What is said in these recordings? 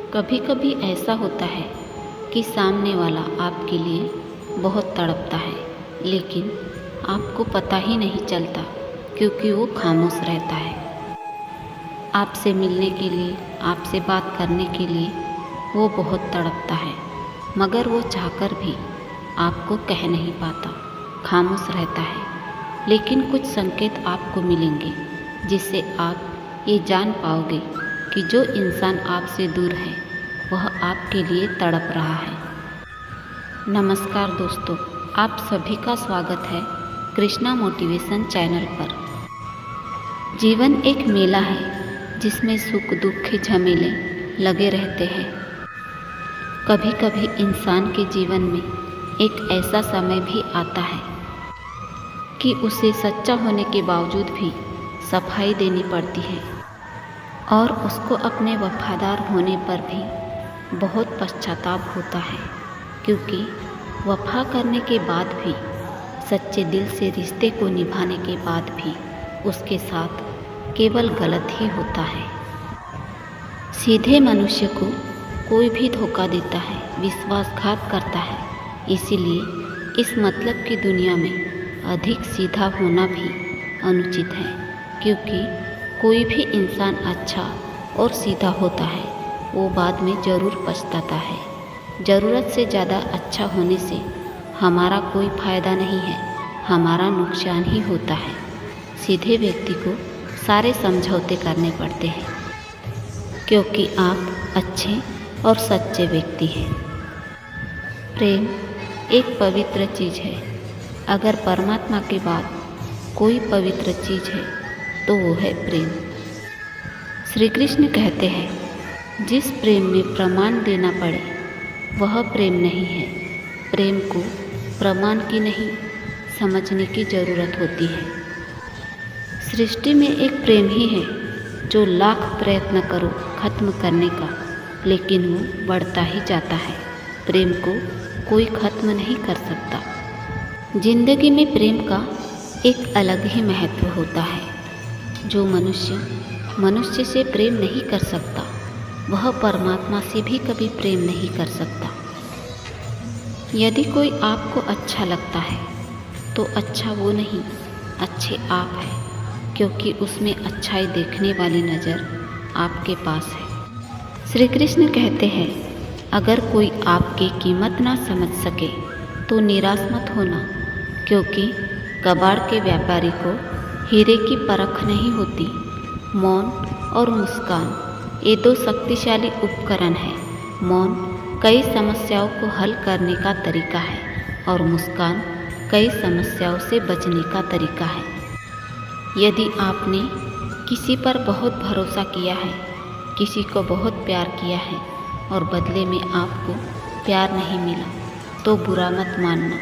कभी कभी ऐसा होता है कि सामने वाला आपके लिए बहुत तड़पता है, लेकिन आपको पता ही नहीं चलता क्योंकि वो खामोश रहता है। आपसे मिलने के लिए, आपसे बात करने के लिए वो बहुत तड़पता है, मगर वो चाहकर भी आपको कह नहीं पाता, खामोश रहता है। लेकिन कुछ संकेत आपको मिलेंगे जिससे आप ये जान पाओगे कि जो इंसान आपसे दूर है वह आपके लिए तड़प रहा है। नमस्कार दोस्तों, आप सभी का स्वागत है कृष्णा मोटिवेशन चैनल पर। जीवन एक मेला है जिसमें सुख दुख के झमेले लगे रहते हैं। कभी कभी इंसान के जीवन में एक ऐसा समय भी आता है कि उसे सच्चा होने के बावजूद भी सफाई देनी पड़ती है और उसको अपने वफादार होने पर भी बहुत पश्चाताप होता है, क्योंकि वफा करने के बाद भी, सच्चे दिल से रिश्ते को निभाने के बाद भी उसके साथ केवल गलत ही होता है। सीधे मनुष्य को कोई भी धोखा देता है, विश्वासघात करता है। इसीलिए इस मतलब की दुनिया में अधिक सीधा होना भी अनुचित है, क्योंकि कोई भी इंसान अच्छा और सीधा होता है वो बाद में ज़रूर पछताता है। ज़रूरत से ज़्यादा अच्छा होने से हमारा कोई फ़ायदा नहीं है, हमारा नुकसान ही होता है। सीधे व्यक्ति को सारे समझौते करने पड़ते हैं, क्योंकि आप अच्छे और सच्चे व्यक्ति हैं। प्रेम एक पवित्र चीज़ है। अगर परमात्मा के बाद कोई पवित्र चीज़ है तो वो है प्रेम। श्री कृष्ण कहते हैं, जिस प्रेम में प्रमाण देना पड़े वह प्रेम नहीं है। प्रेम को प्रमाण की नहीं, समझने की ज़रूरत होती है। सृष्टि में एक प्रेम ही है जो लाख प्रयत्न करो खत्म करने का, लेकिन वो बढ़ता ही जाता है। प्रेम को कोई खत्म नहीं कर सकता। जिंदगी में प्रेम का एक अलग ही महत्व होता है। जो मनुष्य से प्रेम नहीं कर सकता वह परमात्मा से भी कभी प्रेम नहीं कर सकता। यदि कोई आपको अच्छा लगता है तो अच्छा वो नहीं, अच्छे आप हैं, क्योंकि उसमें अच्छाई देखने वाली नज़र आपके पास है। श्री कृष्ण कहते हैं, अगर कोई आपकी कीमत ना समझ सके तो निराश मत होना, क्योंकि कबाड़ के व्यापारी को हीरे की परख नहीं होती। मौन और मुस्कान ये दो शक्तिशाली उपकरण हैं। मौन कई समस्याओं को हल करने का तरीका है और मुस्कान कई समस्याओं से बचने का तरीका है। यदि आपने किसी पर बहुत भरोसा किया है, किसी को बहुत प्यार किया है और बदले में आपको प्यार नहीं मिला, तो बुरा मत मानना,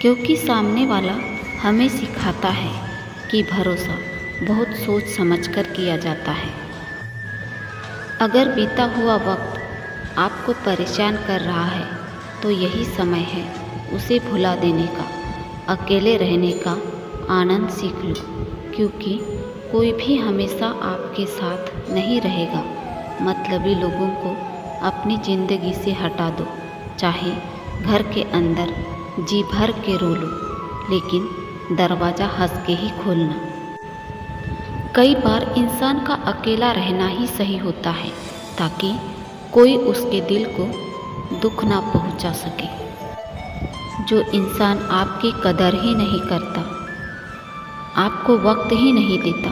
क्योंकि सामने वाला हमें सिखाता है कि भरोसा बहुत सोच समझकर किया जाता है। अगर बीता हुआ वक्त आपको परेशान कर रहा है तो यही समय है उसे भुला देने का। अकेले रहने का आनंद सीख लो, क्योंकि कोई भी हमेशा आपके साथ नहीं रहेगा। मतलबी लोगों को अपनी ज़िंदगी से हटा दो। चाहे घर के अंदर जी भर के रो लो, लेकिन दरवाज़ा हंस के ही खोलना। कई बार इंसान का अकेला रहना ही सही होता है, ताकि कोई उसके दिल को दुख ना पहुंचा सके। जो इंसान आपकी कदर ही नहीं करता, आपको वक्त ही नहीं देता,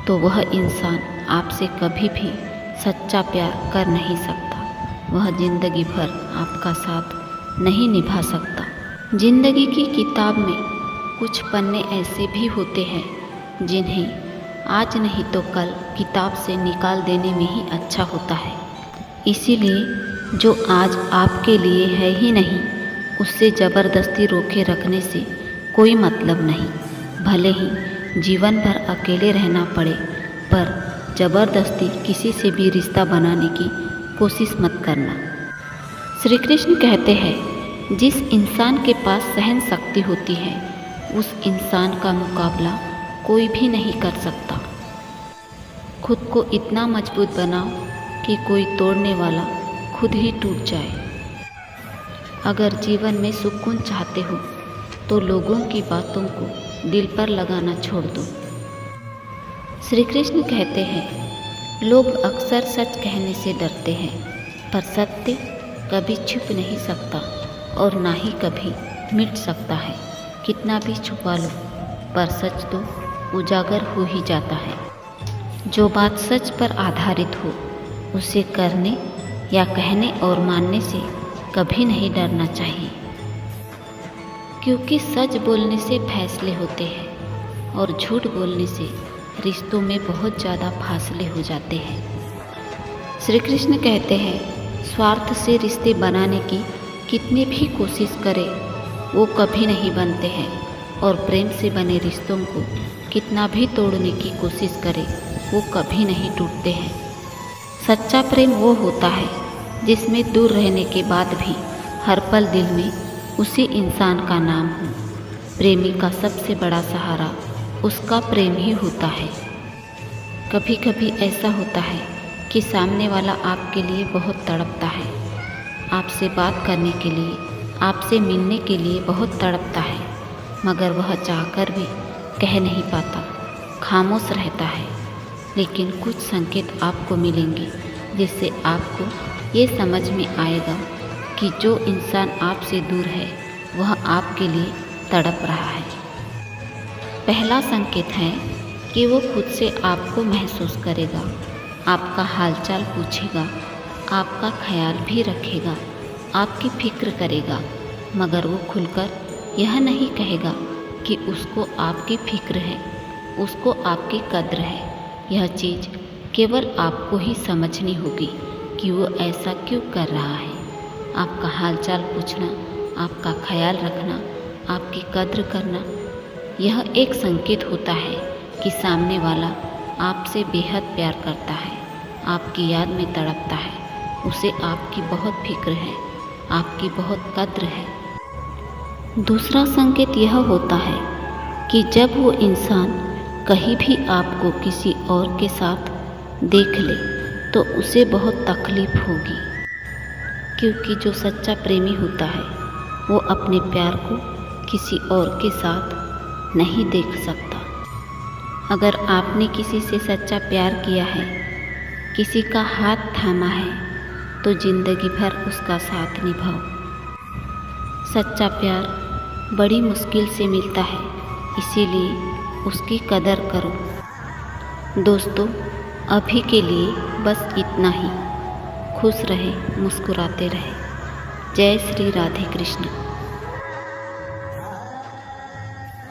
तो वह इंसान आपसे कभी भी सच्चा प्यार कर नहीं सकता। वह ज़िंदगी भर आपका साथ नहीं निभा सकता। ज़िंदगी की किताब में कुछ पन्ने ऐसे भी होते हैं जिन्हें आज नहीं तो कल किताब से निकाल देने में ही अच्छा होता है। इसीलिए जो आज आपके लिए है ही नहीं, उससे ज़बरदस्ती रोके रखने से कोई मतलब नहीं। भले ही जीवन भर अकेले रहना पड़े, पर ज़बरदस्ती किसी से भी रिश्ता बनाने की कोशिश मत करना। श्री कृष्ण कहते हैं, जिस इंसान के पास सहन शक्ति होती है उस इंसान का मुकाबला कोई भी नहीं कर सकता। खुद को इतना मजबूत बनाओ कि कि कोई तोड़ने वाला खुद ही टूट जाए। अगर जीवन में सुकून चाहते हो तो लोगों की बातों को दिल पर लगाना छोड़ दो। श्री कृष्ण कहते हैं, लोग अक्सर सच कहने से डरते हैं, पर सत्य कभी छिप नहीं सकता और ना ही कभी मिट सकता है। कितना भी छुपा लो, पर सच तो उजागर हो ही जाता है। जो बात सच पर आधारित हो उसे करने या कहने और मानने से कभी नहीं डरना चाहिए, क्योंकि सच बोलने से फैसले होते हैं और झूठ बोलने से रिश्तों में बहुत ज़्यादा फासले हो जाते हैं। श्री कृष्ण कहते हैं, स्वार्थ से रिश्ते बनाने की कितनी भी कोशिश करें वो कभी नहीं बनते हैं, और प्रेम से बने रिश्तों को कितना भी तोड़ने की कोशिश करें वो कभी नहीं टूटते हैं। सच्चा प्रेम वो होता है जिसमें दूर रहने के बाद भी हर पल दिल में उसी इंसान का नाम हो। प्रेमी का सबसे बड़ा सहारा उसका प्रेम ही होता है। कभी कभी ऐसा होता है कि सामने वाला आपके लिए बहुत तड़पता है, आपसे बात करने के लिए, आपसे मिलने के लिए बहुत तड़पता है, मगर वह चाहकर भी कह नहीं पाता, खामोश रहता है। लेकिन कुछ संकेत आपको मिलेंगे जिससे आपको ये समझ में आएगा कि जो इंसान आपसे दूर है वह आपके लिए तड़प रहा है। पहला संकेत है कि वो खुद से आपको महसूस करेगा, आपका हालचाल पूछेगा, आपका ख्याल भी रखेगा, आपकी फिक्र करेगा, मगर वो खुलकर यह नहीं कहेगा कि उसको आपकी फिक्र है, उसको आपकी कद्र है। यह चीज़ केवल आपको ही समझनी होगी कि वो ऐसा क्यों कर रहा है। आपका हालचाल पूछना, आपका ख्याल रखना, आपकी कद्र करना, यह एक संकेत होता है कि सामने वाला आपसे बेहद प्यार करता है, आपकी याद में तड़पता है, उसे आपकी बहुत फिक्र है, आपकी बहुत कद्र है। दूसरा संकेत यह होता है कि जब वो इंसान कहीं भी आपको किसी और के साथ देख ले तो उसे बहुत तकलीफ़ होगी, क्योंकि जो सच्चा प्रेमी होता है वो अपने प्यार को किसी और के साथ नहीं देख सकता। अगर आपने किसी से सच्चा प्यार किया है, किसी का हाथ थामा है, तो ज़िंदगी भर उसका साथ निभाओ। सच्चा प्यार बड़ी मुश्किल से मिलता है, इसीलिए उसकी कदर करो। दोस्तों, अभी के लिए बस इतना ही। खुश रहे, मुस्कुराते रहे। जय श्री राधे कृष्ण।